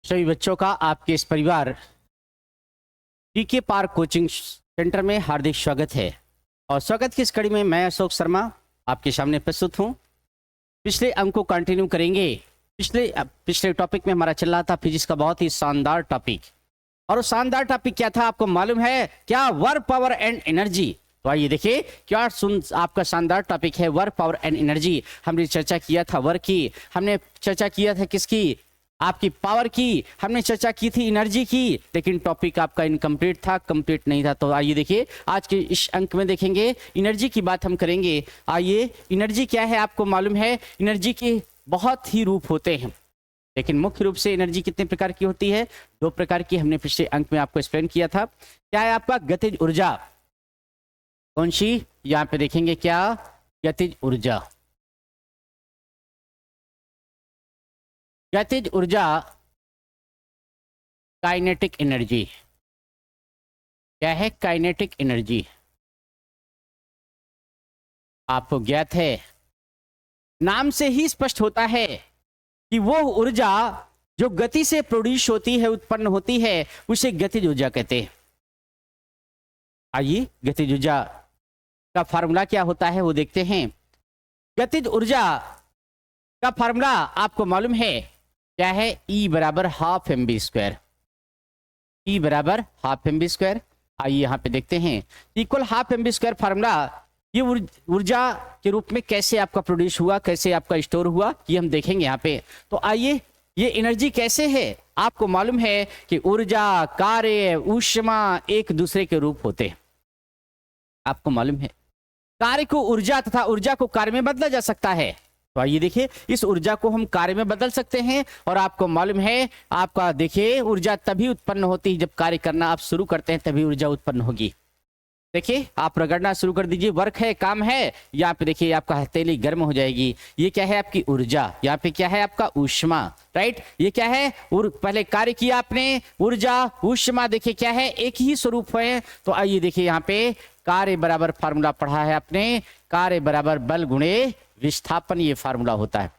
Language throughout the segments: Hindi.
सभी बच्चों का आपके इस परिवार टीके पार्क कोचिंग सेंटर में हार्दिक स्वागत है। और स्वागत की इस कड़ी में मैं अशोक शर्मा आपके सामने प्रस्तुत हूं। पिछले अंक को कंटिन्यू करेंगे। पिछले टॉपिक में हमारा चल रहा था फिजिक्स का बहुत ही शानदार टॉपिक। और वो शानदार टॉपिक क्या था आपको मालूम है क्या? Work, power and energy. तो आइए देखिए क्या आपका शानदार टॉपिक है वर्क, पावर एंड एनर्जी। हमने चर्चा किया था वर्क की, हमने चर्चा किया था किसकी? आपकी पावर की, हमने चर्चा की थी एनर्जी की, लेकिन टॉपिक आपका इनकम्प्लीट था, कंप्लीट नहीं था। तो आइए देखिए आज के इस अंक में देखेंगे एनर्जी की बात हम करेंगे। आइए, एनर्जी क्या है आपको मालूम है? एनर्जी के बहुत ही रूप होते हैं, लेकिन मुख्य रूप से एनर्जी कितने प्रकार की होती है? 2 प्रकार की। हमने पिछले अंक में आपको एक्सप्लेन किया था। क्या है आपका? गतिज ऊर्जा। कौन सी? यहाँ पे देखेंगे क्या? गतिज ऊर्जा। गतिज ऊर्जा, काइनेटिक एनर्जी। क्या है? Kinetic energy. आपको ज्ञात है, नाम से ही स्पष्ट होता है कि वो ऊर्जा जो गति से प्रोड्यूस होती है, उत्पन्न होती है, उसे गतिज ऊर्जा कहते हैं। आइए गतिज ऊर्जा का फार्मूला क्या होता है वो देखते हैं। गतिज ऊर्जा का फार्मूला आपको मालूम है क्या है? E बराबर हाफ mv²। E बराबर हाफ mv²। आइए यहाँ पे देखते हैं इक्वल हाफ mv² फार्मूला ये ऊर्जा के रूप में कैसे आपका प्रोड्यूस हुआ, कैसे आपका स्टोर हुआ, ये हम देखेंगे यहाँ पे। तो आइए, ये एनर्जी कैसे है? आपको मालूम है कि ऊर्जा, कार्य, ऊष्मा एक दूसरे के रूप होते हैं। आपको मालूम है कार्य को ऊर्जा तथा ऊर्जा को कार्य में बदला जा सकता है। तो आइए देखिए, इस ऊर्जा को हम कार्य में बदल सकते हैं। और आपको मालूम है, आपका देखिए ऊर्जा तभी उत्पन्न होती है जब कार्य करना आप शुरू करते हैं, तभी ऊर्जा उत्पन्न होगी। देखिए आप रगड़ना शुरू कर दीजिए, वर्क है, काम है, यहाँ पे देखिए आपका हथेली गर्म हो जाएगी। ये क्या है? आपकी ऊर्जा। यहाँ पे क्या है? आपका ऊष्मा। राइट, ये क्या है? पहले कार्य किया आपने, ऊर्जा, ऊष्मा, देखिए क्या है? एक ही स्वरूप है। तो आइए देखिए यहाँ पे कार्य बराबर फार्मूला पढ़ा है आपने, कार्य बराबर बल गुणे विस्थापन, ये फार्मूला होता है।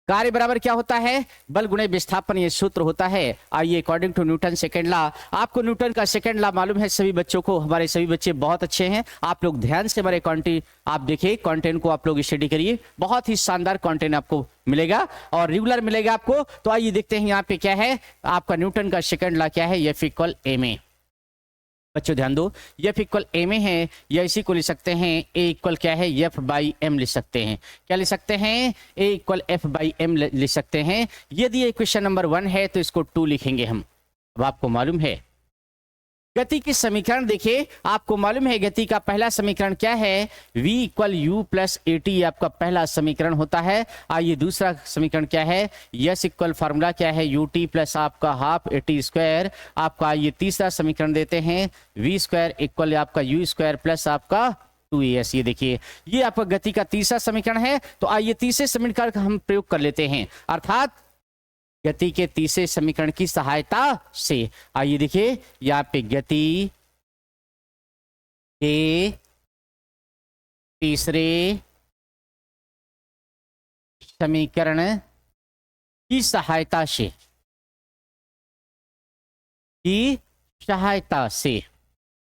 कार्य बराबर क्या होता है? बल गुणे विस्थापन, ये सूत्र होता है। आइए, according to Newton second law, आपको न्यूटन का सेकेंड लॉ मालूम है सभी बच्चों को? हमारे सभी बच्चे बहुत अच्छे हैं, आप लोग ध्यान से हमारे आप देखिए कंटेंट को आप लोग स्टडी करिए, बहुत ही शानदार कंटेंट आपको मिलेगा और रेगुलर मिलेगा आपको। तो आइए देखते हैं यहाँ पे क्या है आपका न्यूटन का सेकेंड लॉ क्या है? F equal ma। बच्चों ध्यान दो, F इक्वल ma है, या इसी को लिख सकते हैं A इक्वल क्या है? F बाई m लिख सकते हैं। क्या लिख सकते हैं? A equal F by m लिख सकते हैं। यदि ये क्वेश्चन नंबर 1 है तो इसको 2 लिखेंगे हम। अब आपको मालूम है गति की समीकरण देखिए, आपको मालूम है गति का पहला समीकरण क्या है? v equal u plus at, आपका पहला समीकरण होता है। आइए दूसरा समीकरण क्या है? s इक्वल फार्मूला क्या है? ut प्लस आपका हाफ at²। आपका ये तीसरा समीकरण देते हैं v² इक्वल आपका u² प्लस आपका 2as। ये देखिए ये आपका गति का तीसरा समीकरण है। तो आइए तीसरे समीकरण का हम प्रयोग कर लेते हैं, अर्थात गति के तीसरे समीकरण की सहायता से। आइए देखिए यहाँ पे गति के तीसरे समीकरण की सहायता से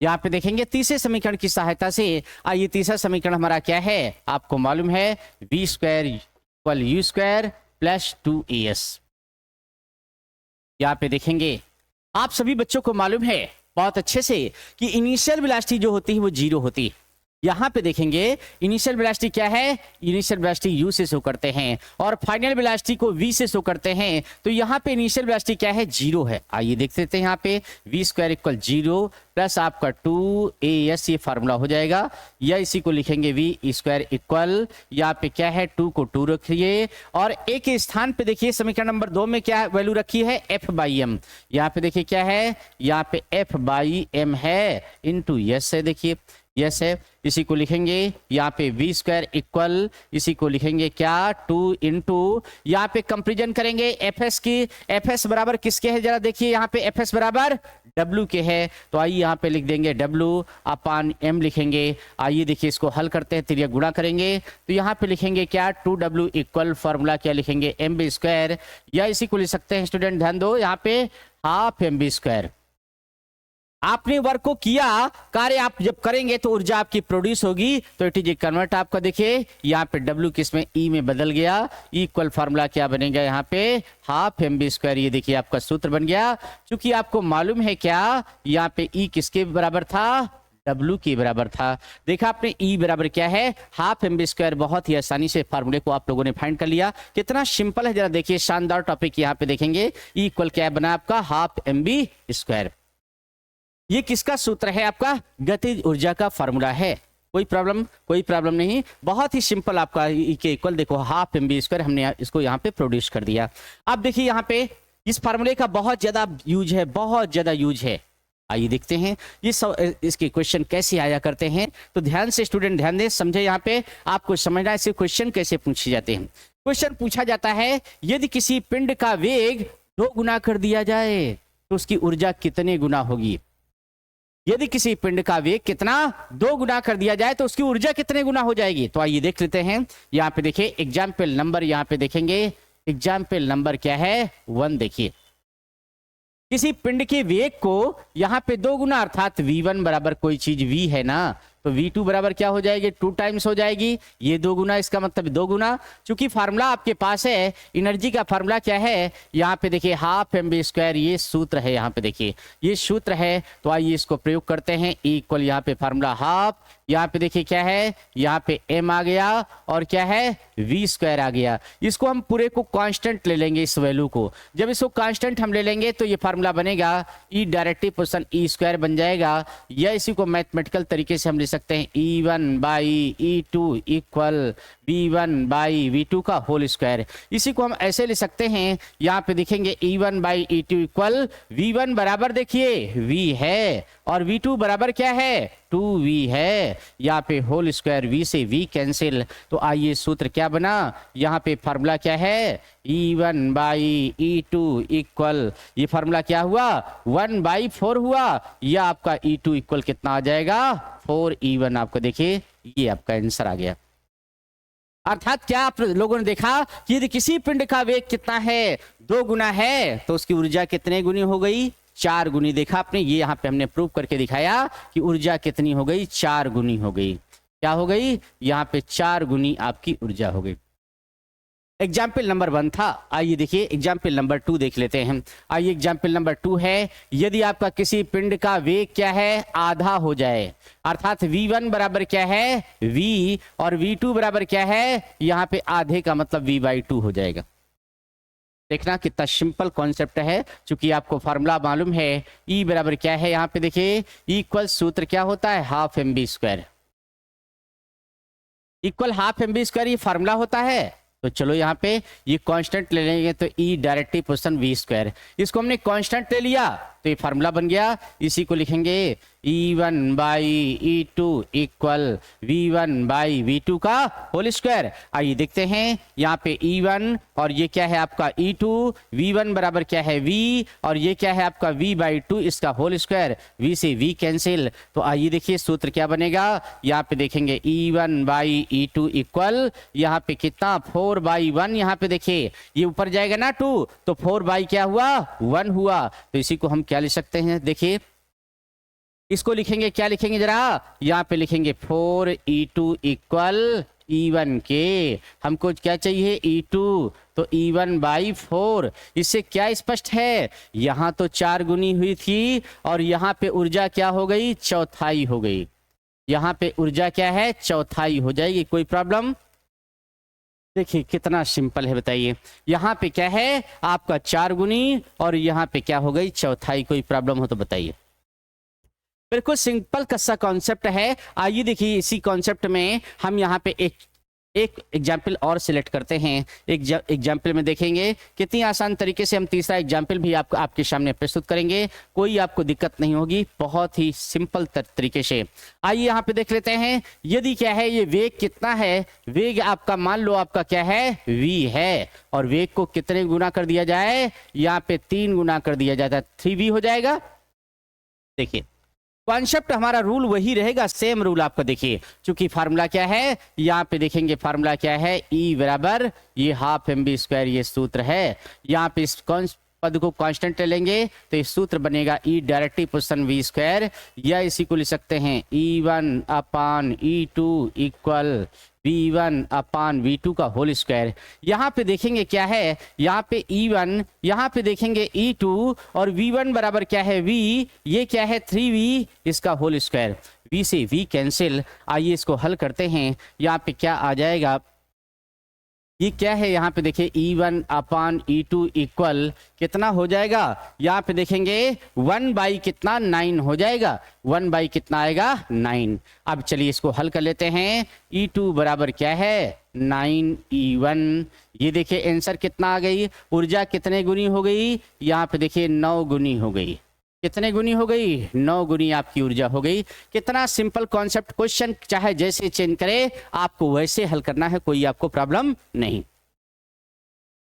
यहाँ पे देखेंगे तीसरे समीकरण की सहायता से। आइए तीसरा समीकरण हमारा क्या है? आपको मालूम है v² equal u² plus 2as। यहाँ पे देखेंगे आप सभी बच्चों को मालूम है बहुत अच्छे से कि इनिशियल वेलोसिटी जो होती है वो 0 होती है। यहाँ पे देखेंगे इनिशियल वेलोसिटी क्या है? इनिशियल वेलोसिटी u से शो करते हैं और फाइनल वेलोसिटी को v से शो करते हैं। तो यहाँ पे इनिशियल वेलोसिटी क्या है? 0 है। आइए देख लेते हैं यहाँ पे v² इक्वल 0 प्लस आपका 2as, ये फार्मूला हो जाएगा। या इसी को लिखेंगे v² इक्वल, यहाँ पे क्या है? 2 को 2 रखिए और a के स्थान पे देखिए समीकरण नंबर 2 में क्या वैल्यू रखी है? f by m। यहाँ पे देखिए क्या है? यहाँ पे f बाई m है इंटू s है। देखिए यस है, इसी को लिखेंगे यहाँ पे वी स्क्वायर इक्वल, इसी को लिखेंगे क्या 2 इंटू, यहाँ पे कंपेरिजन करेंगे एफ एस की, एफ एस बराबर किसके है जरा देखिए, यहाँ पे एफ एस बराबर डब्ल्यू के है, तो आइए यहाँ पे लिख देंगे डब्ल्यू अपान एम लिखेंगे। आइए देखिए इसको हल करते हैं, तिरिया गुणा करेंगे तो यहाँ पे लिखेंगे क्या 2w इक्वल फॉर्मूला क्या लिखेंगे एम बी स्क्वायर, या इसी को लिख सकते हैं स्टूडेंट ध्यान दो यहाँ पे हाफ एम बी स्क्वायर। आपने वर्क को किया, कार्य आप जब करेंगे तो ऊर्जा आपकी प्रोड्यूस होगी, तो इट इज ए कन्वर्ट आपका देखिए यहाँ पे W किस में E में बदल गया, इक्वल फार्मूला क्या बनेगा यहाँ पे हाफ एम बी स्क्वायर, ये देखिए आपका सूत्र बन गया। चूंकि आपको मालूम है क्या यहाँ पे E किसके बराबर था, W के बराबर था। देखा आपने E बराबर क्या है हाफ एम बी स्क्वायर, बहुत ही आसानी से फार्मूले को आप लोगों ने फाइंड कर लिया, कितना सिंपल है जरा देखिए, शानदार टॉपिक यहाँ पे देखेंगे। E इक्वल क्या बना आपका हाफ एम बी स्क्वायर, ये किसका सूत्र है आपका गतिज ऊर्जा का फार्मूला है, कोई प्रॉब्लम नहीं, बहुत ही सिंपल आपका E के इक्वल देखो हाफ एम बी स्क्वायर, हमने इसको यहाँ पे प्रोड्यूस कर दिया। अब देखिए यहाँ पे इस फार्मूले का बहुत ज्यादा यूज है, बहुत ज्यादा यूज है। आइए देखते हैं ये सब इसके क्वेश्चन कैसे आया करते हैं, तो ध्यान से स्टूडेंट ध्यान दें, समझे, यहाँ पे आपको समझना है इसे क्वेश्चन कैसे पूछे जाते हैं। क्वेश्चन पूछा जाता है यदि किसी पिंड का वेग 2 गुना कर दिया जाए तो उसकी ऊर्जा कितने गुना होगी। यदि किसी पिंड का वेग कितना 2 गुना कर दिया जाए तो उसकी ऊर्जा कितने गुना हो जाएगी, तो आइए देख लेते हैं। यहाँ पे देखिए एग्जाम्पल नंबर, यहाँ पे देखेंगे एग्जाम्पल नंबर क्या है 1, देखिए किसी पिंड के वेग को यहाँ पे 2 गुना अर्थात v1 बराबर कोई चीज v है ना, तो v2 बराबर क्या हो जाएगी 2 टाइम्स हो जाएगी, ये 2 गुना, इसका मतलब 2 गुना। चूंकि फार्मूला आपके पास है, एनर्जी का फार्मूला क्या है यहाँ पे देखिए हाफ एम बी स्क्वायर, ये सूत्र है यहाँ पे देखिए, ये सूत्र है, तो आइए इसको प्रयोग करते हैं। E इक्वल यहाँ पे फार्मूला हाफ, यहाँ पे देखिए क्या है यहाँ पे m आ गया और क्या है v स्क्वायर आ गया। इसको हम पूरे को कांस्टेंट ले लेंगे, इस वैल्यू को जब इसको कांस्टेंट हम ले लेंगे तो ये फार्मूला बनेगा E directive portion E square बन जाएगा, या इसी को मैथमेटिकल तरीके से हम ले सकते हैं E1 by E2 equal V1 by V2 का होल स्क्वायर। इसी को हम ऐसे ले सकते हैं, यहाँ पे देखेंगे E1 by E2 equal V1 बराबर देखिए V है और V2 बराबर क्या है 2V है, यहाँ पे होल स्क्वायर V से V कैंसिल, तो आइए सूत्र क्या बना, यहाँ पे फार्मूला क्या है E1 बाई E2 इक्वल, ये फार्मूला क्या हुआ 1/4 हुआ, या आपका E2 इक्वल कितना आ जाएगा 4E1, आपको देखिए ये आपका आंसर आ गया। अर्थात क्या आप लोगों ने देखा कि यदि किसी पिंड का वेग कितना है 2 गुना है तो उसकी ऊर्जा कितने गुनी हो गई 4 गुनी। देखा आपने, ये यहाँ पे हमने प्रूव करके दिखाया कि ऊर्जा कितनी हो गई 4 गुनी हो गई। क्या हो गई यहाँ पे 4 गुनी आपकी ऊर्जा हो गई। एग्जाम्पल नंबर 1 था, आइए देखिए एग्जाम्पल नंबर 2 देख लेते हैं। आइए एग्जाम्पल नंबर 2 है यदि आपका किसी पिंड का वेग क्या है आधा हो जाए, अर्थात v1 बराबर क्या है v और v2 बराबर क्या है यहाँ पे आधे का मतलब v/2 हो जाएगा। देखना कितना सिंपल कॉन्सेप्ट है, चूंकि आपको फार्मूला मालूम है E बराबर क्या है, यहाँ पे देखिए इक्वल सूत्र क्या होता है half m v square, equal half m v square ये फार्मूला होता है। तो चलो यहाँ पे ये कांस्टेंट ले लेंगे तो E directive portion V square, इसको हमने कांस्टेंट ले लिया तो ये फार्मूला बन गया। इसी को लिखेंगे E1 by E2 equal V1 by V2 का होल स्क्वायर। आइए देखते हैं यहाँ पे E1 और ये क्या है आपका E2, V1 बराबर क्या है V और ये क्या है आपका V/2 इसका होल स्क्वायर, V से V कैंसिल, तो आइए देखिए सूत्र क्या बनेगा, यहाँ पे देखेंगे E1 बाई E2 इक्वल यहाँ पे कितना 4/1, यहाँ पे देखिए ये ऊपर जाएगा ना 2 तो 4 क्या हुआ 1 हुआ, तो इसी को हम क्या लिख सकते हैं देखिए इसको लिखेंगे क्या लिखेंगे जरा, यहाँ पे लिखेंगे 4E2 इक्वल E1 के, हमको क्या चाहिए E2 तो E1/4। इससे क्या स्पष्ट है, यहाँ तो 4 गुनी हुई थी और यहाँ पे ऊर्जा क्या हो गई चौथाई हो गई, यहाँ पे ऊर्जा क्या है चौथाई हो जाएगी। कोई प्रॉब्लम, देखिए कितना सिंपल है बताइए, यहाँ पे क्या है आपका 4 गुनी और यहाँ पे क्या हो गई चौथाई। कोई प्रॉब्लम हो तो बताइए, बिल्कुल सिंपल कस्सा कॉन्सेप्ट है। आइए देखिए इसी कॉन्सेप्ट में हम यहाँ पे एक एक एग्जाम्पल और सिलेक्ट करते हैं। एग्जाम्पल में देखेंगे कितनी आसान तरीके से हम तीसरा एग्जाम्पल भी आपके सामने प्रस्तुत करेंगे, कोई आपको दिक्कत नहीं होगी, बहुत ही सिंपल तरीके से। आइए यहाँ पे देख लेते हैं, यदि क्या है ये वेग कितना है, वेग आपका मान लो आपका क्या है v है, और वेग को कितने गुना कर दिया जाए, यहाँ पे 3 गुना कर दिया जाता है, 3v हो जाएगा। देखिए कॉन्सेप्ट हमारा रूल वही रहेगा, सेम रूल आपका देखिए, क्योंकि फार्मूला क्या है, यहाँ पे देखेंगे फार्मूला क्या है, E बराबर ये हाफ mv², ये सूत्र है। यहाँ पे इस पद को कांस्टेंट ले लेंगे तो इस सूत्र बनेगा E डायरेक्टली पोजीशन v², या इसी को लिख सकते हैं E1 अपान E2 इक्वल v1 अपान v2 का होल स्क्वायर। यहाँ पे देखेंगे क्या है, यहाँ पे E1, यहाँ पे देखेंगे E2, और v1 बराबर क्या है v, ये क्या है 3v, इसका होल स्क्वायर, v से v कैंसिल। आइए इसको हल करते हैं, यहाँ पे क्या आ जाएगा, ये क्या है, यहाँ पे देखिए E1 अपान E2 इक्वल कितना हो जाएगा, यहाँ पे देखेंगे 1 कितना 9 हो जाएगा, 1 कितना आएगा 9। अब चलिए इसको हल कर लेते हैं, E2 बराबर क्या है 9E1, ये देखिए आंसर कितना आ गई, ऊर्जा कितने गुनी हो गई, यहाँ पे देखिए 9 गुनी हो गई, कितने गुनी हो गई, 9 गुनी आपकी ऊर्जा हो गई। कितना सिंपल कॉन्सेप्ट, क्वेश्चन चाहे जैसे चेंज करे आपको वैसे हल करना है, कोई आपको प्रॉब्लम नहीं।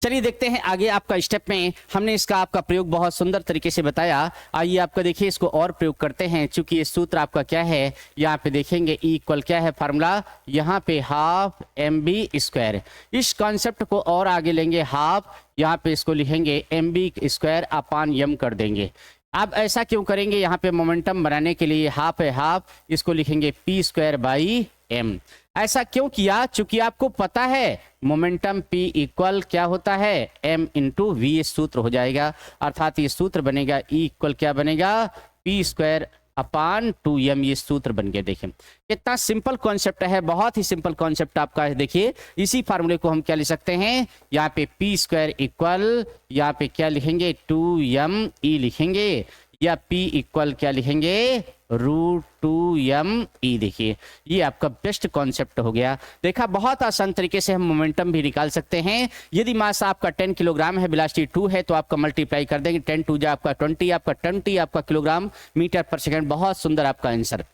चलिए देखते हैं आगे आपका स्टेप में, हमने इसका आपका प्रयोग बहुत सुंदर तरीके से बताया। आइए आपका देखिए इसको और प्रयोग करते हैं, चूंकि ये सूत्र आपका क्या है, यहाँ पे देखेंगे E इक्वल क्या है फार्मूला, यहाँ पे हाफ mv²। इस कॉन्सेप्ट को और आगे लेंगे, हाफ यहाँ पे इसको लिखेंगे mv² अपान m कर देंगे। अब ऐसा क्यों करेंगे, यहाँ पे मोमेंटम बनाने के लिए हाफ है हाफ, इसको लिखेंगे p²/m। ऐसा क्यों किया, चूंकि आपको पता है मोमेंटम p इक्वल क्या होता है m इंटू v, सूत्र हो जाएगा, अर्थात ये सूत्र बनेगा E इक्वल क्या बनेगा p² अपान 2m, ये सूत्र बन गया। देखिए कितना सिंपल कॉन्सेप्ट है, बहुत ही सिंपल कॉन्सेप्ट आपका है। देखिए इसी फार्मूले को हम क्या लिख सकते हैं, यहाँ पे p² इक्वल, यहाँ पे क्या लिखेंगे 2me लिखेंगे, या p इक्वल क्या लिखेंगे √2me। देखिए ये आपका बेस्ट कॉन्सेप्ट हो गया। देखा बहुत आसान तरीके से हम मोमेंटम भी निकाल सकते हैं। यदि मास आपका 10 किलोग्राम है, वेलोसिटी 2 है, तो आपका मल्टीप्लाई कर देंगे, 10 2 जा आपका 20, आपका 20 आपका किलोग्राम मीटर पर सेकंड। बहुत सुंदर आपका आंसर।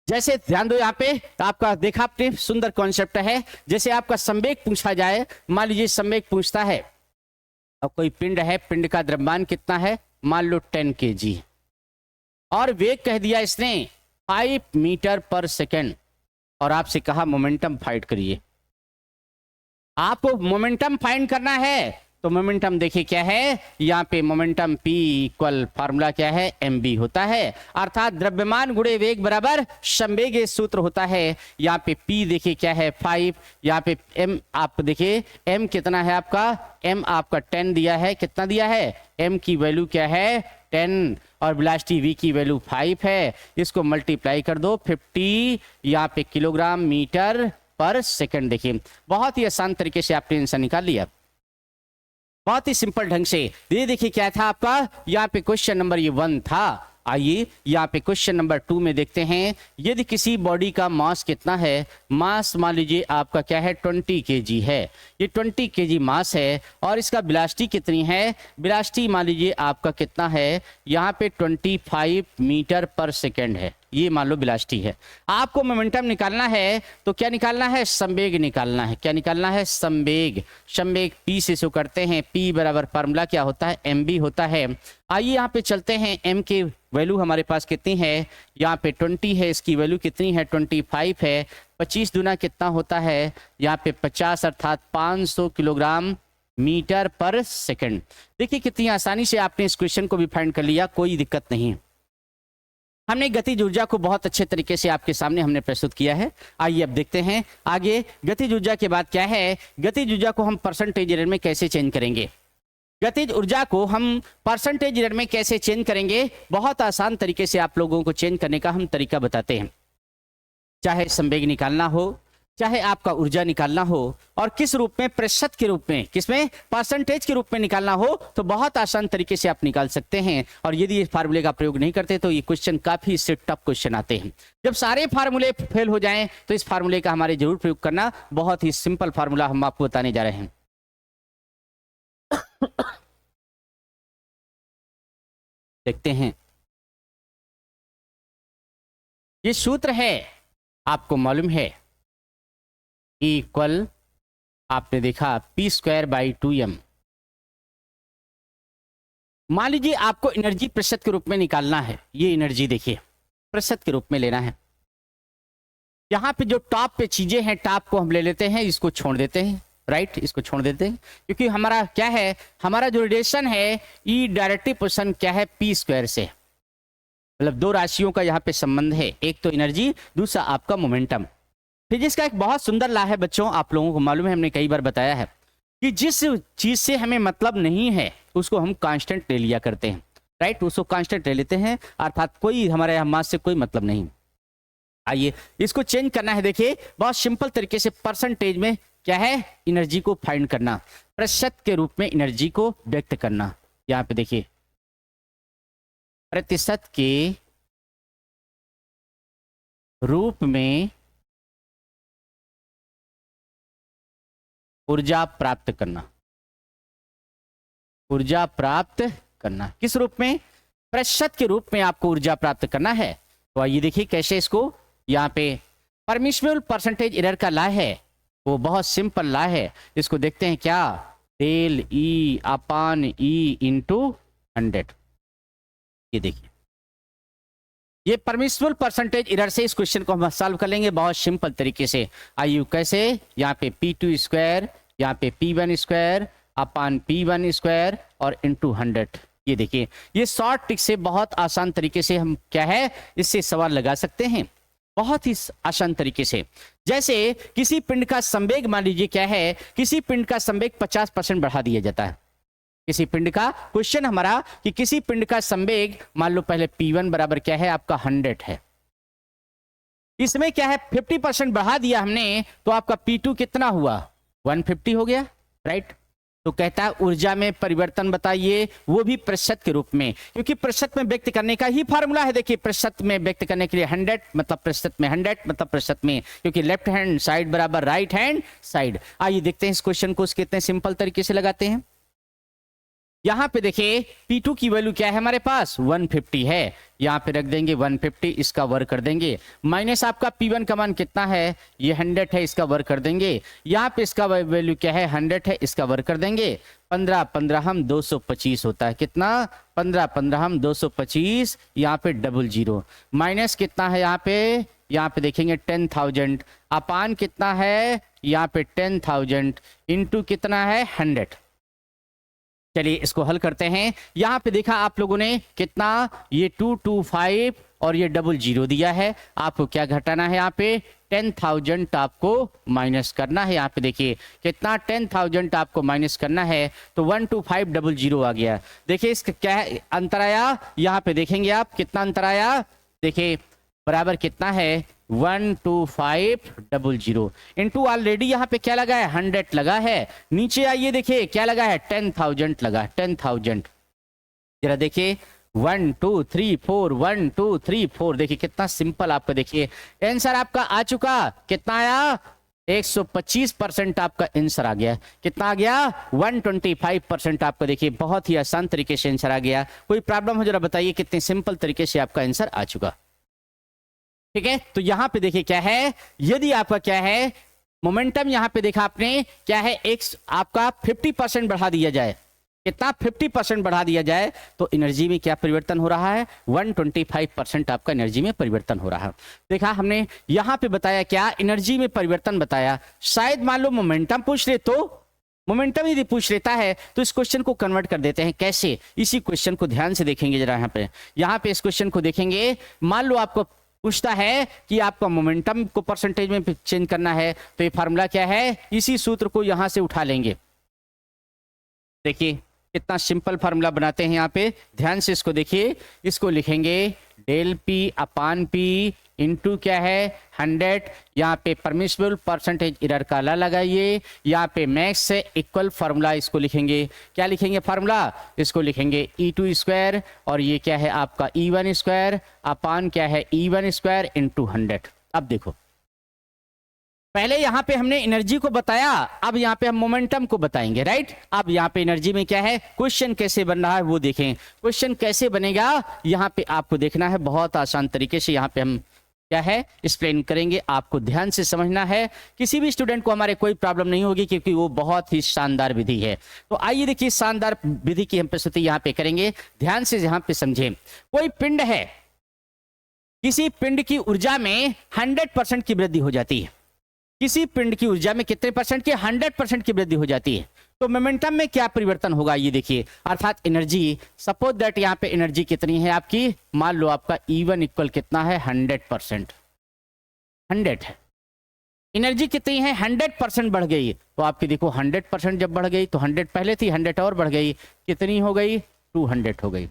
जैसे ध्यान दो यहाँ पे, तो आपका देखा आपने सुंदर कॉन्सेप्ट है। जैसे आपका संवेग पूछा जाए, मान लीजिए संवेग पूछता है, अब कोई पिंड है, पिंड का द्रव्यमान कितना है, मान लो 10 kg, और वेग कह दिया इसने 5 मीटर पर सेकेंड, और आपसे कहा मोमेंटम फाइंड करिए। आपको मोमेंटम फाइंड करना है, तो मोमेंटम देखिए क्या है, यहाँ पे मोमेंटम p इक्वल फार्मूला क्या है mv होता है, अर्थात द्रव्यमान गुणे वेग बराबर संवेग, ये सूत्र होता है। यहाँ पे p देखिए क्या है 5, यहाँ पे m आप देखिए m कितना है आपका, m आपका 10 दिया है, कितना दिया है, m की वैल्यू क्या है 10, और वेलोसिटी v की वैल्यू 5 है, इसको मल्टीप्लाई कर दो 50, यहाँ पे किलोग्राम मीटर पर सेकंड। देखिए बहुत ही आसान तरीके से आपने आंसर निकाल लिया, बहुत ही सिंपल ढंग से। ये देखिए क्या था आपका, यहाँ पे क्वेश्चन नंबर 1 था। आइए यहाँ पे क्वेश्चन नंबर 2 में देखते हैं, यदि किसी बॉडी का मास कितना है, मास मान लीजिए आपका क्या है 20 kg है, ये 20 kg मास है, और इसका वेलोसिटी कितनी है, वेलोसिटी मान लीजिए आपका कितना है, यहाँ पे 25 मीटर पर सेकेंड है, ये मान लो वेलोसिटी है। आपको मोमेंटम निकालना है, तो क्या निकालना है, संवेग निकालना है। क्या निकालना है, संवेग। संवेग p से शो करते हैं, p बराबर फार्मूला क्या होता है mv होता है। आइए यहाँ पे चलते हैं, m की वैल्यू हमारे पास कितनी है, यहाँ पे 20 है, इसकी वैल्यू कितनी है 25 है, 25 दूना कितना होता है, यहाँ पे 50, अर्थात 500 किलोग्राम मीटर पर सेकंड। देखिए कितनी आसानी से आपने इस क्वेश्चन को भी फाइंड कर लिया, कोई दिक्कत नहीं। हमने गतिज ऊर्जा को बहुत अच्छे तरीके से आपके सामने हमने प्रस्तुत किया है। आइए अब देखते हैं आगे गतिज ऊर्जा के बाद क्या है, गतिज ऊर्जा को हम परसेंटेज एरर में कैसे चेंज करेंगे। गतिज ऊर्जा को हम परसेंटेज एरर में कैसे चेंज करेंगे, बहुत आसान तरीके से आप लोगों को चेंज करने का हम तरीका बताते हैं। चाहे संवेग निकालना हो, चाहे आपका ऊर्जा निकालना हो और किस रूप में, प्रतिशत के रूप में, किसमें, परसेंटेज के रूप में निकालना हो, तो बहुत आसान तरीके से आप निकाल सकते हैं। और यदि इस फार्मूले का प्रयोग नहीं करते तो ये क्वेश्चन काफी इससे टफ क्वेश्चन आते हैं। जब सारे फार्मूले फेल हो जाएं तो इस फार्मूले का हमारे जरूर प्रयोग करना। बहुत ही सिंपल फार्मूला हम आपको बताने जा रहे हैं। देखते हैं, ये सूत्र है, आपको मालूम है, इक्वल, आपने देखा P²/2m। मान लीजिए आपको एनर्जी प्रतिशत के रूप में निकालना है। ये एनर्जी देखिए प्रतिशत के रूप में लेना है। यहां पे जो टॉप पे चीजें हैं, टॉप को हम ले लेते हैं, इसको छोड़ देते हैं, राइट, इसको छोड़ देते हैं, क्योंकि हमारा क्या है, हमारा जो रिलेशन है ई डायरेक्टिव पोजीशन क्या है, P² से, मतलब दो राशियों का यहाँ पे संबंध है, एक तो एनर्जी, दूसरा आपका मोमेंटम। फिजिक्स का एक बहुत सुंदर लॉ है बच्चों, आप लोगों को मालूम है, हमने कई बार बताया है कि जिस चीज से हमें मतलब नहीं है उसको हम कांस्टेंट ले लिया करते हैं, राइट, उसको कांस्टेंट ले लेते हैं, अर्थात कोई हमारे मास से कोई मतलब नहीं। आइए इसको चेंज करना है। देखिए बहुत सिंपल तरीके से परसेंटेज में क्या है, एनर्जी को फाइंड करना, प्रतिशत के रूप में एनर्जी को व्यक्त करना। यहाँ पे देखिए प्रतिशत के रूप में ऊर्जा प्राप्त करना, ऊर्जा प्राप्त करना किस रूप में, प्रतिशत के रूप में आपको ऊर्जा प्राप्त करना है। तो आइए देखिए कैसे इसको, यहाँ पे परमिसिबल परसेंटेज एरर का लॉ है, वो बहुत सिंपल लॉ है। इसको देखते हैं क्या, डेल ई अपान ई इंटू 100। ये देखिए ये परमिसिबल परसेंटेज एरर से इस क्वेश्चन को हम सॉल्व कर लेंगे बहुत सिंपल तरीके से। आइए कैसे, यहाँ पे P² यहाँ पे P1² अपान P1² और इंटू 100। ये देखिए ये शॉर्ट ट्रिक से बहुत आसान तरीके से हम क्या है इससे सवाल लगा सकते हैं, बहुत ही आसान तरीके से। जैसे किसी पिंड का संवेग, मान लीजिए क्या है, किसी पिंड का संवेग 50% बढ़ा दिया जाता है। किसी पिंड का क्वेश्चन हमारा कि किसी पिंड का संवेग, मान लो पहले P1 बराबर क्या है आपका 100 है, इसमें क्या है 50% बढ़ा दिया हमने, तो आपका P2 कितना हुआ, 150 हो गया, राइट। तो कहता है ऊर्जा में परिवर्तन बताइए, वो भी प्रतिशत के रूप में, क्योंकि प्रतिशत में व्यक्त करने का ही फार्मूला है। देखिए प्रतिशत में व्यक्त करने के लिए 100 मतलब प्रतिशत में 100 मतलब प्रतिशत में, क्योंकि लेफ्ट हैंड साइड बराबर राइट हैंड साइड। आइए देखते हैं इस क्वेश्चन को कितने सिंपल तरीके से लगाते हैं। यहां पे देखिए P2 की वैल्यू क्या है हमारे पास, 150 है, यहां पे रख देंगे 150, इसका वर्ग कर देंगे, माइनस आपका P1 का मान कितना है, ये 100 है, इसका वर्ग कर देंगे, यहां पे इसका वैल्यू क्या है 100 है, इसका वर्ग कर देंगे, 15 हम 225 होता है, कितना 15 हम 225, यहाँ पे 00 माइनस कितना है यहाँ पे देखेंगे 10,000 अपान कितना है यहाँ पे 10,000 इंटू कितना है 100। चलिए इसको हल करते हैं। यहां पे देखा आप लोगों ने कितना, ये 225 और ये 00 दिया है, आपको क्या घटाना है, यहाँ पे 10,000 आपको माइनस करना है। यहाँ पे देखिए कितना 10,000 आपको माइनस करना है, तो 12500 आ गया। देखिए इसका क्या है अंतर आया, यहाँ पे देखेंगे आप कितना अंतर आया, देखिए बराबर कितना है 12500 इंटू ऑलरेडी यहाँ पे क्या लगा है 100 लगा है, नीचे आइए देखिए क्या लगा है 10,000 लगा, 10,000 जरा देखिए 1 2 3 4 1 2 3 4, देखिए कितना सिंपल आपका, देखिए आंसर आपका आ चुका, कितना आया 125% आपका आंसर आ गया, कितना आ गया 125% आपका, देखिए बहुत ही आसान तरीके से आंसर आ गया। कोई प्रॉब्लम हो जरा बताइए, कितने सिंपल तरीके से आपका आंसर आ चुका, ठीक है। तो यहां पे देखिए क्या है, यदि आपका क्या है मोमेंटम, यहां पे देखा आपने क्या है x आपका 50% बढ़ा दिया जाए, कितना 50% बढ़ा दिया जाए, तो एनर्जी में क्या परिवर्तन हो रहा है 125% आपका एनर्जी में परिवर्तन हो रहा है। देखा हमने यहां पे बताया क्या, एनर्जी में परिवर्तन बताया। शायद मान लो मोमेंटम पूछ ले, तो मोमेंटम यदि पूछ लेता है तो इस क्वेश्चन को कन्वर्ट कर देते हैं, कैसे, इसी क्वेश्चन को ध्यान से देखेंगे जरा। यहाँ पे इस क्वेश्चन को देखेंगे, मान लो आपको पूछता है कि आपका मोमेंटम को परसेंटेज में चेंज करना है, तो ये फार्मूला क्या है, इसी सूत्र को यहां से उठा लेंगे। देखिए कितना सिंपल फार्मूला बनाते हैं यहाँ पे, ध्यान से इसको देखिए। इसको लिखेंगे del P upon P into क्या है 100, यहाँ पे परमिसिबल परसेंटेज एरर का ला लगाइए, यहाँ पे मैक्स से इक्वल फार्मूला इसको लिखेंगे। क्या लिखेंगे फार्मूला? इसको लिखेंगे E2 स्क्वायर और ये क्या है आपका E1 स्क्वायर अपान क्या है E1 स्क्वायर इंटू 100। अब देखो, पहले यहां पे हमने एनर्जी को बताया, अब यहां पे हम मोमेंटम को बताएंगे, राइट। अब यहां पे एनर्जी में क्या है, क्वेश्चन कैसे बन रहा है वो देखें। क्वेश्चन कैसे बनेगा यहां पे आपको देखना है, बहुत आसान तरीके से यहां पे हम क्या है एक्सप्लेन करेंगे, आपको ध्यान से समझना है। किसी भी स्टूडेंट को हमारे कोई प्रॉब्लम नहीं होगी क्योंकि वो बहुत ही शानदार विधि है। तो आइए देखिए, शानदार विधि की हम प्रस्तुति यहां पे करेंगे, ध्यान से यहां पे समझें। कोई पिंड है, किसी पिंड की ऊर्जा में 100% की वृद्धि हो जाती है। किसी पिंड की ऊर्जा में कितने परसेंट की? 100% की वृद्धि हो जाती है। तो मोमेंटम में क्या परिवर्तन होगा ये देखिए, अर्थात एनर्जी। सपोज दैट यहाँ पे एनर्जी कितनी है आपकी, मान लो आपका E1 इक्वल कितना है 100%, 100 है। एनर्जी कितनी है? 100% बढ़ गई। तो आपकी देखो 100% जब बढ़ गई तो 100 पहले थी, 100 और बढ़ गई, कितनी हो गई? 200 हो गई।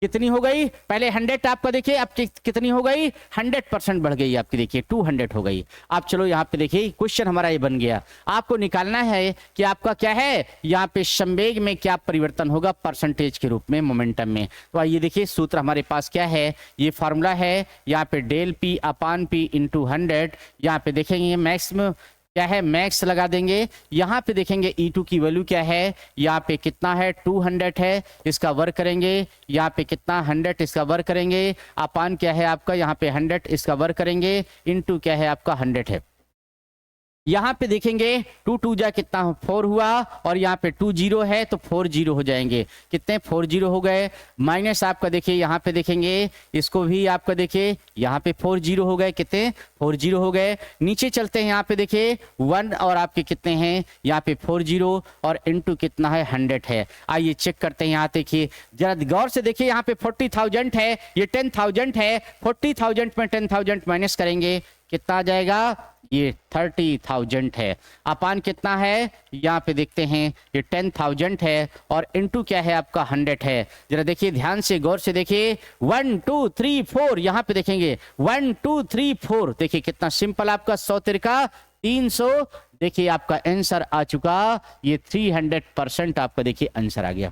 कितनी हो गई? पहले 100 आपका देखिए, अब कितनी हो गई? 100% बढ़ गई आपकी, देखिए 200 हो गई। अब चलो यहाँ पे देखिए, क्वेश्चन हमारा ये बन गया। आपको निकालना है कि आपका क्या है, यहाँ पे संवेग में क्या परिवर्तन होगा परसेंटेज के रूप में मोमेंटम में। तो आइए देखिए, सूत्र हमारे पास क्या है, ये फॉर्मूला है यहाँ पे del P upon P into 100। यहाँ पे देखेंगे मैक्सिमम क्या है, मैक्स लगा देंगे। यहाँ पे देखेंगे E2 की वैल्यू क्या है, यहाँ पे कितना है 200 है, इसका वर्क करेंगे। यहाँ पे कितना 100, इसका वर्क करेंगे। अपान क्या है आपका, यहाँ पे 100, इसका वर्क करेंगे। इनटू क्या है आपका 100 है। यहाँ पे देखेंगे 2 2 जा कितना 4 हुआ, और यहाँ पे 2 0 है तो 4 0 हो जाएंगे। कितने 4 0 हो गए। माइनस आपका देखिए यहाँ पे देखेंगे, इसको भी आपका देखिए यहाँ पे 4 0 हो गए। कितने 4 0 हो गए। नीचे चलते हैं, यहाँ पे देखिए 1 और आपके कितने हैं यहाँ पे 4 0 और इनटू कितना है 100 है। आइए चेक करते हैं, यहाँ देखिए जरा गौर से देखिए, यहाँ पे 40,000 है, ये 10,000 है। 40,000 में 10,000 माइनस करेंगे, कितना आ जाएगा, ये 30,000 है। अपान कितना है, यहाँ पे देखते हैं ये 10,000 है, और इनटू क्या है आपका 100 है। जरा देखिए ध्यान से गौर से देखिए, 1 2 3 4, यहाँ पे देखेंगे 1 2 3 4, देखिए कितना सिंपल आपका 100 तिरका 300। देखिए आपका आंसर आ चुका, ये 300% आपका देखिए आंसर आ गया।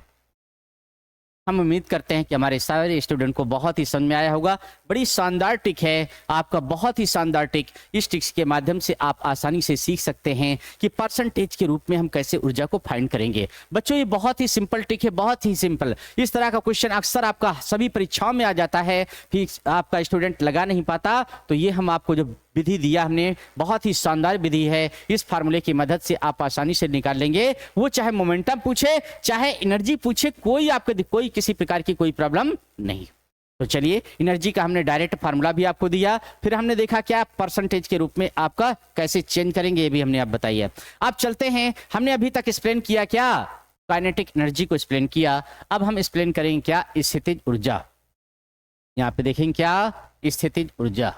हम उम्मीद करते हैं कि हमारे सारे स्टूडेंट को बहुत ही समझ में आया होगा। बड़ी शानदार ट्रिक है आपका, बहुत ही शानदार ट्रिक। इस ट्रिक्स के माध्यम से आप आसानी से सीख सकते हैं कि परसेंटेज के रूप में हम कैसे ऊर्जा को फाइंड करेंगे। बच्चों ये बहुत ही सिंपल ट्रिक है, बहुत ही सिंपल। इस तरह का क्वेश्चन अक्सर आपका सभी परीक्षाओं में आ जाता है, फिर आपका स्टूडेंट लगा नहीं पाता। तो ये हम आपको जो विधि दिया हमने, बहुत ही शानदार विधि है। इस फार्मूले की मदद से आप आसानी से निकाल लेंगे, वो चाहे मोमेंटम पूछे चाहे एनर्जी पूछे, कोई आपके कोई किसी प्रकार की कोई प्रॉब्लम नहीं। तो चलिए, एनर्जी का हमने डायरेक्ट फार्मूला भी आपको दिया, फिर हमने देखा क्या परसेंटेज के रूप में आपका कैसे चेंज करेंगे, ये भी हमने आप बताइए। अब चलते हैं, हमने अभी तक एक्सप्लेन किया क्या, काइनेटिक एनर्जी को एक्सप्लेन किया। अब हम एक्सप्लेन करेंगे क्या, स्थितिज ऊर्जा। यहाँ पे देखेंगे क्या, स्थितिज ऊर्जा।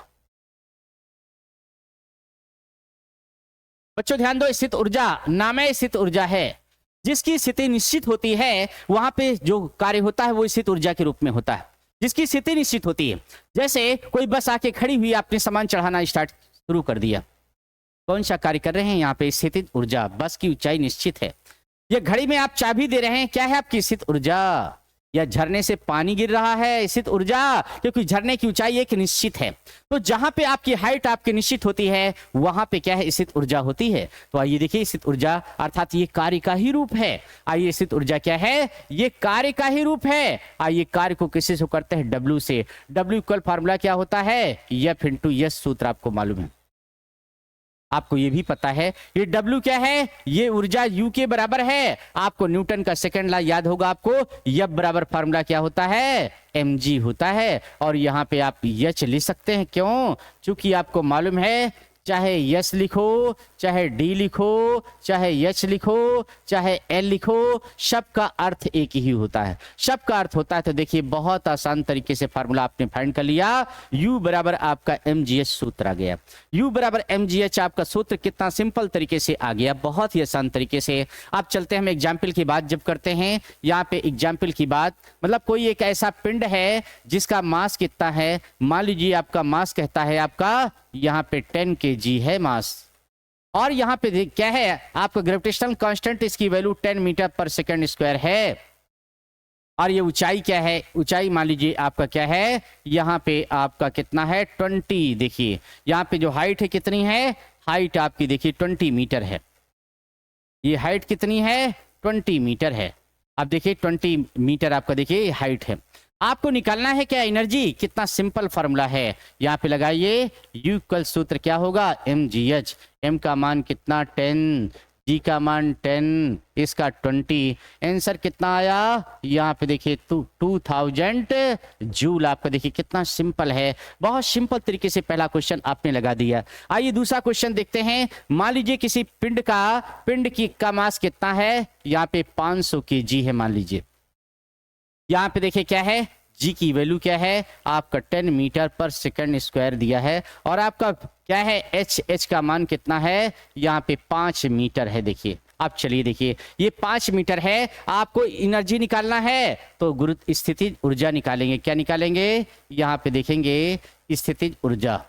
बच्चों ध्यान दो, स्थित ऊर्जा नाम स्थित ऊर्जा है। जिसकी स्थिति निश्चित होती है वहां पे जो कार्य होता है वो स्थित ऊर्जा के रूप में होता है। जिसकी स्थिति निश्चित होती है, जैसे कोई बस आके खड़ी हुई, आपने सामान चढ़ाना स्टार्ट शुरू कर दिया, कौन सा कार्य कर रहे हैं यहाँ पे, स्थितिज ऊर्जा। बस की ऊंचाई निश्चित है। ये घड़ी में आप चाबी दे रहे हैं, क्या है आपकी स्थित ऊर्जा। या झरने से पानी गिर रहा है, स्थित ऊर्जा, क्योंकि झरने की ऊंचाई एक निश्चित है। तो जहां पे आपकी हाइट आपकी निश्चित होती है वहां पे क्या है, स्थित ऊर्जा होती है। तो आइए देखिए, स्थित ऊर्जा अर्थात ये कार्य का ही रूप है। आइए, स्थित ऊर्जा क्या है, ये कार्य का ही रूप है। आइए, कार्य को किसी से करते हैं, W से। W इक्वल फार्मूला क्या होता है, F इंटू S, सूत्र आपको मालूम है, आपको ये भी पता है। ये W क्या है, ये ऊर्जा U के बराबर है। आपको न्यूटन का सेकंड लॉ याद होगा आपको, F बराबर फार्मूला क्या होता है, mg होता है। और यहाँ पे आप H लिख सकते हैं, क्यों, चूंकि आपको मालूम है चाहे यस लिखो, चाहे डी लिखो, चाहे एच लिखो, चाहे एल लिखो, शब्द का अर्थ एक ही होता है। शब्द का अर्थ होता है तो देखिए बहुत आसान तरीके से फार्मूला आपने फाइंड कर लिया। U बराबर आपका mgh सूत्र आ गया। U बराबर mgh आपका सूत्र कितना सिंपल तरीके से आ गया, बहुत ही आसान तरीके से। आप चलते हैं हम एग्जाम्पल की बात जब करते हैं, यहाँ पे एग्जाम्पल की बात मतलब कोई एक ऐसा पिंड है जिसका मास कितना है, मान लीजिए आपका मास कहता है आपका यहाँ पे 10 kg है मास, और यहाँ पे क्या है आपका ग्रेविटेशनल कांस्टेंट, इसकी वैल्यू 10 मीटर पर सेकंड स्क्वायर है। और ये ऊंचाई क्या है, ऊंचाई मान लीजिए आपका क्या है, यहाँ पे आपका कितना है 20। देखिए यहाँ पे जो हाइट है कितनी है, हाइट आपकी देखिए 20 मीटर है। ये हाइट कितनी है 20 मीटर है। अब देखिए 20 मीटर आपका देखिए हाइट है। आपको निकालना है क्या एनर्जी, कितना सिंपल फॉर्मूला है, यहाँ पे लगाइए U इक्वल सूत्र क्या होगा mgh। m का मान कितना 10, g का मान 10, इसका 20, आंसर कितना आया यहाँ पे देखिए 2000 जूल। आपका देखिए कितना सिंपल है, बहुत सिंपल तरीके से पहला क्वेश्चन आपने लगा दिया। आइए दूसरा क्वेश्चन देखते हैं। मान लीजिए किसी पिंड का मास कितना है, यहाँ पे 500 kg है मान लीजिए। यहाँ पे देखिए क्या है, जी की वैल्यू क्या है आपका 10 मीटर पर सेकंड स्क्वायर दिया है, और आपका क्या है एच का मान कितना है, यहाँ पे 5 मीटर है। देखिए अब चलिए देखिए ये 5 मीटर है, आपको एनर्जी निकालना है तो गुरुत्व स्थितिज ऊर्जा निकालेंगे। क्या निकालेंगे, यहाँ पे देखेंगे स्थितिज ऊर्जा।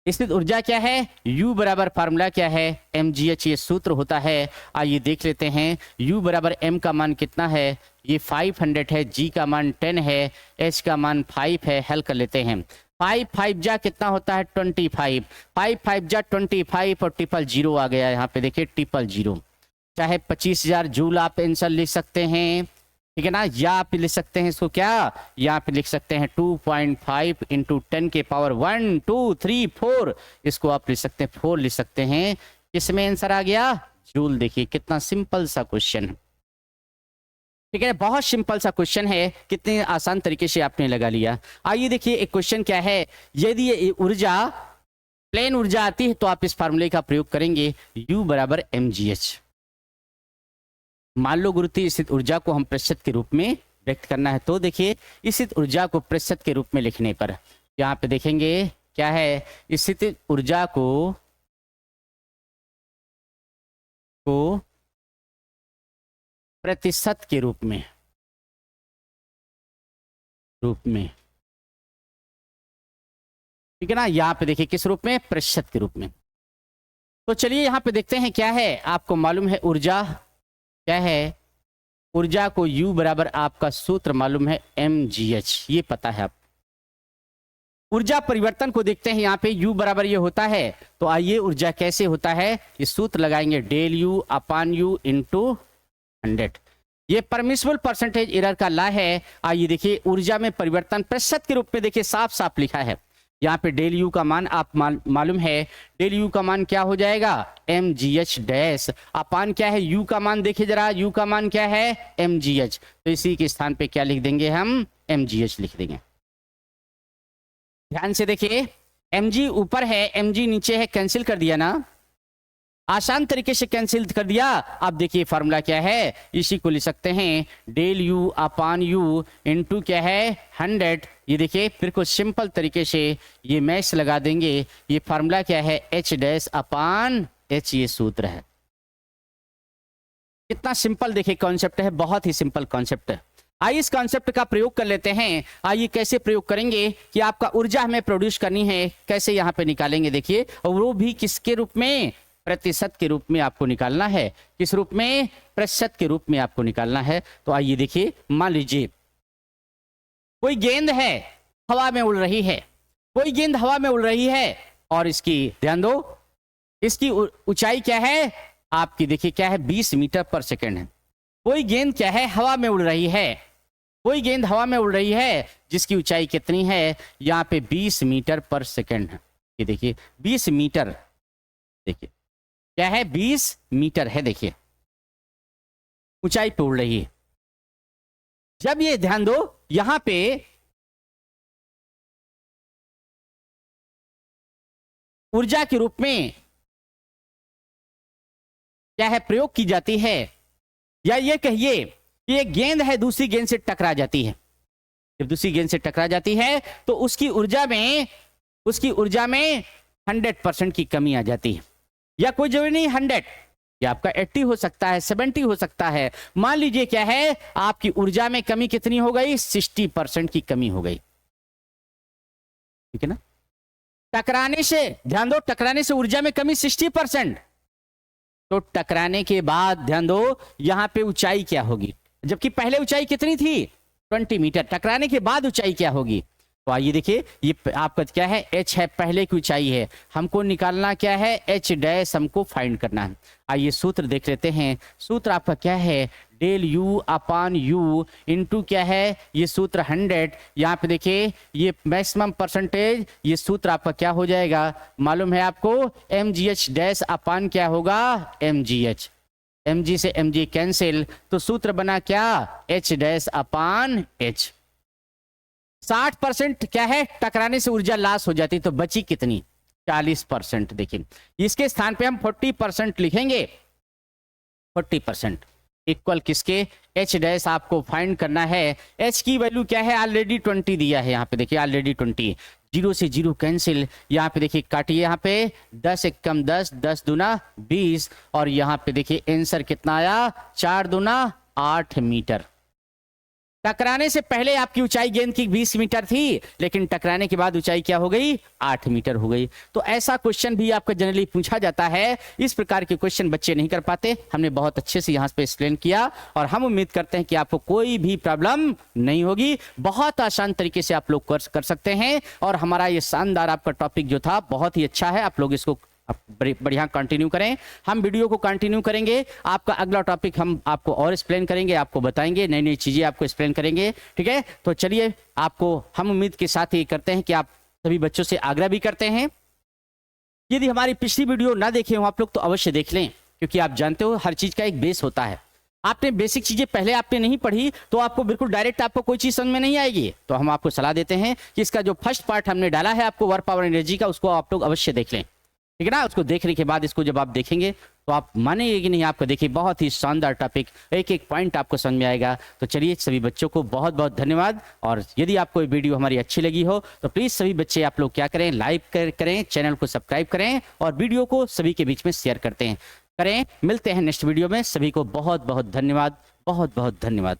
स्थित ऊर्जा क्या है, U बराबर फार्मूला क्या है mgh, ये सूत्र होता है। आइए देख लेते हैं। U बराबर m का मान कितना है, ये 500 है, G का मान 10 है, H का मान 5 है। हल कर लेते हैं। 5 जा कितना होता है 25, 5 जा 25 और 000 आ गया। यहाँ पे देखिए 000, चाहे 25,000 जूल आप आंसर लिख सकते हैं, ठीक है ना। या आप लिख सकते हैं इसको क्या, यहाँ पे लिख सकते हैं 2.5 इंटू 10 के पावर 1 2 3 4, इसको आप लिख सकते हैं 4 लिख सकते हैं। किसमें आंसर आ गया, जूल। देखिए कितना सिंपल सा क्वेश्चन है, ठीक है, बहुत सिंपल सा क्वेश्चन है, कितने आसान तरीके से आपने लगा लिया। आइए देखिए एक क्वेश्चन क्या है, यदि ये ऊर्जा प्लेन ऊर्जा आती है तो आप इस फार्मूले का प्रयोग करेंगे, U बराबर mgh। मान लो गुरुत्वीय स्थित ऊर्जा को हम प्रतिशत के रूप में व्यक्त करना है, तो देखिए स्थित ऊर्जा को प्रतिशत के रूप में लिखने पर यहाँ पे देखेंगे क्या है, स्थित ऊर्जा को प्रतिशत के रूप में ठीक है ना। यहाँ पे देखिए किस रूप में, प्रतिशत के रूप में। तो चलिए यहाँ पे देखते हैं क्या है। आपको मालूम है ऊर्जा क्या है, ऊर्जा को U बराबर आपका सूत्र मालूम है mgh, ये पता है। आप ऊर्जा परिवर्तन को देखते हैं, यहाँ पे U बराबर ये होता है, तो आइए ऊर्जा कैसे होता है, ये सूत्र लगाएंगे डेल U अपान U इंटू 100। ये परमिसिबल परसेंटेज एरर का लॉ है। आइए देखिए ऊर्जा में परिवर्तन प्रतिशत के रूप में देखिए साफ साफ लिखा है। यहाँ पे डेल U का मान आप मालूम है, डेल U का मान क्या हो जाएगा mgh डैश अपान क्या है, U का मान देखिए जरा, U का मान क्या है mgh, तो इसी के स्थान पे क्या लिख देंगे हम, mgh लिख देंगे। ध्यान से देखिए, mg ऊपर है mg नीचे है, कैंसिल कर दिया ना, आसान तरीके से कैंसिल कर दिया। अब देखिए फार्मूला क्या है, इसी को लिख सकते हैं डेल U अपान U इंटू क्या है 100। ये देखिए फिर कुछ सिंपल तरीके से ये मैच लगा देंगे। ये फार्मूला क्या है H डैश अपान H, ये सूत्र है। कितना सिंपल देखिए कॉन्सेप्ट है, बहुत ही सिंपल कॉन्सेप्ट है। आइए इस कॉन्सेप्ट का प्रयोग कर लेते हैं। आइए कैसे प्रयोग करेंगे कि आपका ऊर्जा हमें प्रोड्यूस करनी है, कैसे यहाँ पे निकालेंगे देखिए, और वो भी किसके रूप में, प्रतिशत के रूप में आपको निकालना है। किस रूप में, प्रतिशत के रूप में आपको निकालना है। तो आइए देखिए, मान लीजिए कोई गेंद है हवा में उड़ रही है, कोई गेंद हवा में उड़ रही है, और इसकी ध्यान दो, इसकी ऊंचाई क्या है आपकी, देखिए क्या है 20 मीटर पर सेकंड है। कोई गेंद क्या है हवा में उड़ रही है, कोई गेंद हवा में उड़ रही है जिसकी ऊंचाई कितनी है, यहाँ पे 20 मीटर पर सेकंड है। ये देखिए 20 मीटर, देखिए क्या है 20 मीटर है, देखिए ऊंचाई पे उड़ रही है। जब ये ध्यान दो यहां पे ऊर्जा के रूप में क्या है प्रयोग की जाती है, या ये कहिए कि एक गेंद है दूसरी गेंद से टकरा जाती है, जब दूसरी गेंद से टकरा जाती है तो उसकी ऊर्जा में 100% की कमी आ जाती है, या कोई जरूरी नहीं 100, या आपका 80 हो सकता है, 70 हो सकता है। मान लीजिए क्या है आपकी ऊर्जा में कमी कितनी हो गई, 60% की कमी हो गई, ठीक है ना। टकराने से, ध्यान दो, टकराने से ऊर्जा में कमी 60%, तो टकराने के बाद ध्यान दो यहां पे ऊंचाई क्या होगी, जबकि पहले ऊंचाई कितनी थी 20 मीटर, टकराने के बाद ऊंचाई क्या होगी। तो आइए देखिए, ये आपका क्या है h है, पहले की ऊंचाई है, हमको निकालना क्या है h डैश, हमको फाइंड करना है। आइए सूत्र देख लेते हैं। सूत्र आपका क्या है, डेल u अपान u इंटू क्या है, ये सूत्र 100, यहाँ पे देखिए ये मैक्सिमम परसेंटेज, ये सूत्र आपका क्या हो जाएगा मालूम है आपको, mgh डैश अपान क्या होगा mgh, mg से mg कैंसिल, तो सूत्र बना क्या h डैश अपान h। 60% क्या है टकराने से ऊर्जा लॉस हो जाती, तो बची कितनी 40%। देखिए इसके स्थान पे हम 40% लिखेंगे, 40% इक्वल किसके, h डैश आपको फाइंड करना है। h की वैल्यू क्या है, ऑलरेडी 20 दिया है, यहाँ पे देखिए ऑलरेडी 20, 0 से 0 कैंसिल, यहाँ पे देखिए काटिए, यहाँ पे 10 एक कम 10, 10 दूना 20, और यहाँ पे देखिए आंसर कितना आया 4 दूना 8 मीटर। टकराने से पहले आपकी ऊंचाई गेंद की 20 मीटर थी, लेकिन टकराने के बाद ऊंचाई क्या हो गई 8 मीटर हो गई। तो ऐसा क्वेश्चन भी आपका जनरली पूछा जाता है। इस प्रकार के क्वेश्चन बच्चे नहीं कर पाते, हमने बहुत अच्छे से यहाँ पे एक्सप्लेन किया, और हम उम्मीद करते हैं कि आपको कोई भी प्रॉब्लम नहीं होगी। बहुत आसान तरीके से आप लोग कर सकते हैं, और हमारा ये शानदार आपका टॉपिक जो था बहुत ही अच्छा है, आप लोग इसको बढ़िया कंटिन्यू करें। हम वीडियो को कंटिन्यू करेंगे, आपका अगला टॉपिक हम आपको और एक्सप्लेन करेंगे, आपको बताएंगे, नई नई चीजें आपको एक्सप्लेन करेंगे, ठीक है। तो चलिए, आपको हम उम्मीद के साथ ये करते हैं कि आप सभी बच्चों से आग्रह भी करते हैं, यदि हमारी पिछली वीडियो ना देखे हो आप लोग तो अवश्य देख लें, क्योंकि आप जानते हो हर चीज का एक बेस होता है। आपने बेसिक चीजें पहले आपने नहीं पढ़ी तो आपको बिल्कुल डायरेक्ट आपको कोई चीज समझ में नहीं आएगी, तो हम आपको सलाह देते हैं कि इसका जो फर्स्ट पार्ट हमने डाला है आपको वर्क पावर एनर्जी का, उसको आप लोग अवश्य देख लें, ठीक है ना। उसको देखने के बाद इसको जब आप देखेंगे तो आप मानेंगे कि नहीं, आपको देखिए बहुत ही शानदार टॉपिक, एक एक पॉइंट आपको समझ में आएगा। तो चलिए, सभी बच्चों को बहुत बहुत धन्यवाद, और यदि आपको ये वीडियो हमारी अच्छी लगी हो तो प्लीज़ सभी बच्चे आप लोग क्या करें, लाइक करें, चैनल को सब्सक्राइब करें, और वीडियो को सभी के बीच में शेयर करें। मिलते हैं नेक्स्ट वीडियो में, सभी को बहुत बहुत धन्यवाद, बहुत बहुत धन्यवाद।